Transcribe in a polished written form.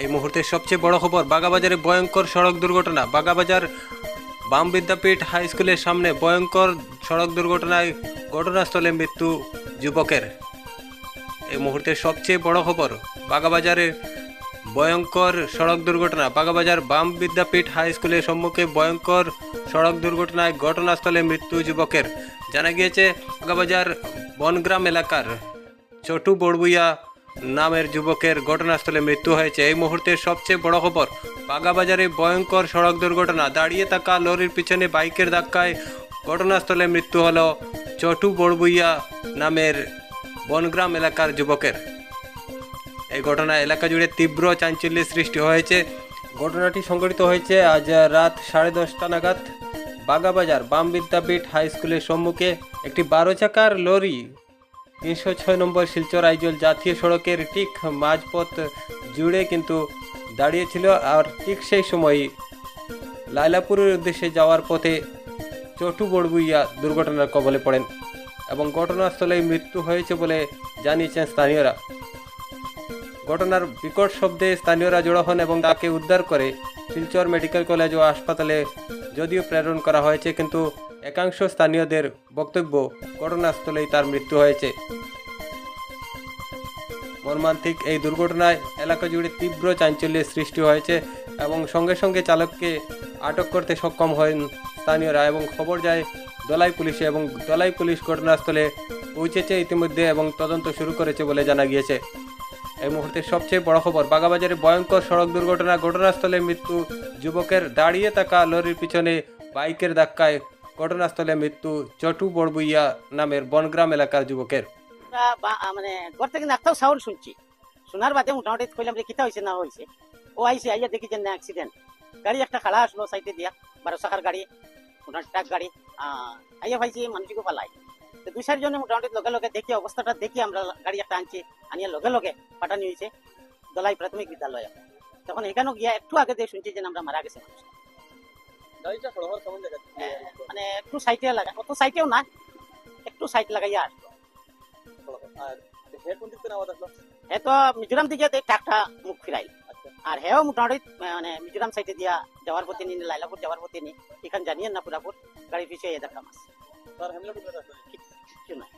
এই মুহূর্তে সবচেয়ে বড় খবর, বাগাবাজারে ভয়ঙ্কর সড়ক দুর্ঘটনা। বাগাবাজার বাম বিদ্যাপীঠ হাই স্কুলের সামনে ভয়ঙ্কর সড়ক দুর্ঘটনায় ঘটনাস্থলে মৃত্যু যুবকের। এই মুহূর্তে সবচেয়ে বড় খবর, বাগাবাজারে ভয়ঙ্কর সড়ক দুর্ঘটনা। বাগাবাজার বাম বিদ্যাপীঠ হাই স্কুলের সম্মুখে ভয়ঙ্কর সড়ক দুর্ঘটনায় ঘটনাস্থলে মৃত্যু যুবকের। জানা গিয়েছে বাগাবাজার বনগ্রাম এলাকার চটু বড়বুইয়া নামের যুবকের ঘটনাস্থলে মৃত্যু হয়েছে। এই মুহূর্তে সবচেয়ে বড় খবর, বাগাবাজারে ভয়ঙ্কর সড়ক দুর্ঘটনা। দাঁড়িয়ে থাকা লরির পিছনে বাইকের ধাক্কায় ঘটনাস্থলে মৃত্যু হলো চটু বড়বুইয়া নামের বনগ্রাম এলাকার যুবকের। এই ঘটনায় এলাকা জুড়ে তীব্র চাঞ্চল্যের সৃষ্টি হয়েছে। ঘটনাটি সংঘটিত হয়েছে আজ রাত 10:30 নাগাদ। বাগাবাজার বাম বিদ্যাপীঠ হাই স্কুলের সম্মুখে একটি 12 চাকার লরি 306 নম্বর শিলচর আইজল জাতীয় সড়কের ঠিক মাঝপথ জুড়ে কিন্তু দাঁড়িয়েছিল। আর ঠিক সেই সময় লাইলাপুরের উদ্দেশ্যে যাওয়ার পথে চটু বড়বুইয়া দুর্ঘটনার কবলে পড়েন এবং ঘটনাস্থলেই মৃত্যু হয়েছে বলে জানিয়েছেন স্থানীয়রা। ঘটনার বিকট শব্দে স্থানীয়রা জড়ো হন এবং তাকে উদ্ধার করে শিলচর মেডিকেল কলেজ ও হাসপাতালে যদিও প্রেরণ করা হয়েছে, কিন্তু একাংশ স্থানীয়দের বক্তব্য ঘটনাস্থলেই তার মৃত্যু হয়েছে। মর্মান্তিক এই দুর্ঘটনায় এলাকা জুড়ে তীব্র চাঞ্চল্যের সৃষ্টি হয়েছে এবং সঙ্গে সঙ্গে চালককে আটক করতে সক্ষম হন স্থানীয়রা এবং খবর যায় দলাই পুলিশে এবং দলাই পুলিশ ঘটনাস্থলে পৌঁছেছে ইতিমধ্যে এবং তদন্ত শুরু করেছে বলে জানা গিয়েছে। এই মুহূর্তে সবচেয়ে বড় খবর, বাগাবাজারে ভয়ঙ্কর সড়ক দুর্ঘটনা। ঘটনাস্থলে মৃত্যু যুবকের। দাঁড়িয়ে থাকা লরির পিছনে বাইকের ধাক্কায় ঘটনাস্থলে মৃত্যু চটু বড়বুইয়া নামের বনগ্রাম এলাকার যুবকের। মানে ঘর থেকে একটাও সাউন্ড শুনছি, শোনার বাদে মোটামুটি কইলাম যে কিতা হয়েছে না হয়েছে। ও আইসে আইয়া দেখি যে না অ্যাক্সিডেন্ট। গাড়ি একটা খাড়া আসলো সাইডে দিয়া, 12 চাকার গাড়ি, ট্রাক গাড়ি আইয়া পাইছি মানুষকে পালাই। 2-4 জনে মোটামুটি লগে লগে দেখি অবস্থাটা দেখি আমরা গাড়ি একটা আনছি, আনিয়া লগে লগে পাঠানি হয়েছে দলাই প্রাথমিক বিদ্যালয়ে। তখন এখানেও গিয়া একটু আগে দিয়ে শুনছি যে আমরা মারা গেছে মানুষ। মানে একটু সাইটে লাগা, অত সাইটেও না, একটু সাইট লাগাইয়া আসলো। হে তো মিজোরাম দিকে ট্রাকটা মুখ ফিরাই, আর হেও মোটামুটি মানে মিজোরাম সাইডে দিয়া যাওয়ার পথে নি, লাইলাপুর যাওয়ার পথে নি, এখান জানিয়ে না পুরাপুর গাড়ি পিছিয়ে এদের কাম আছে কিছু নাই।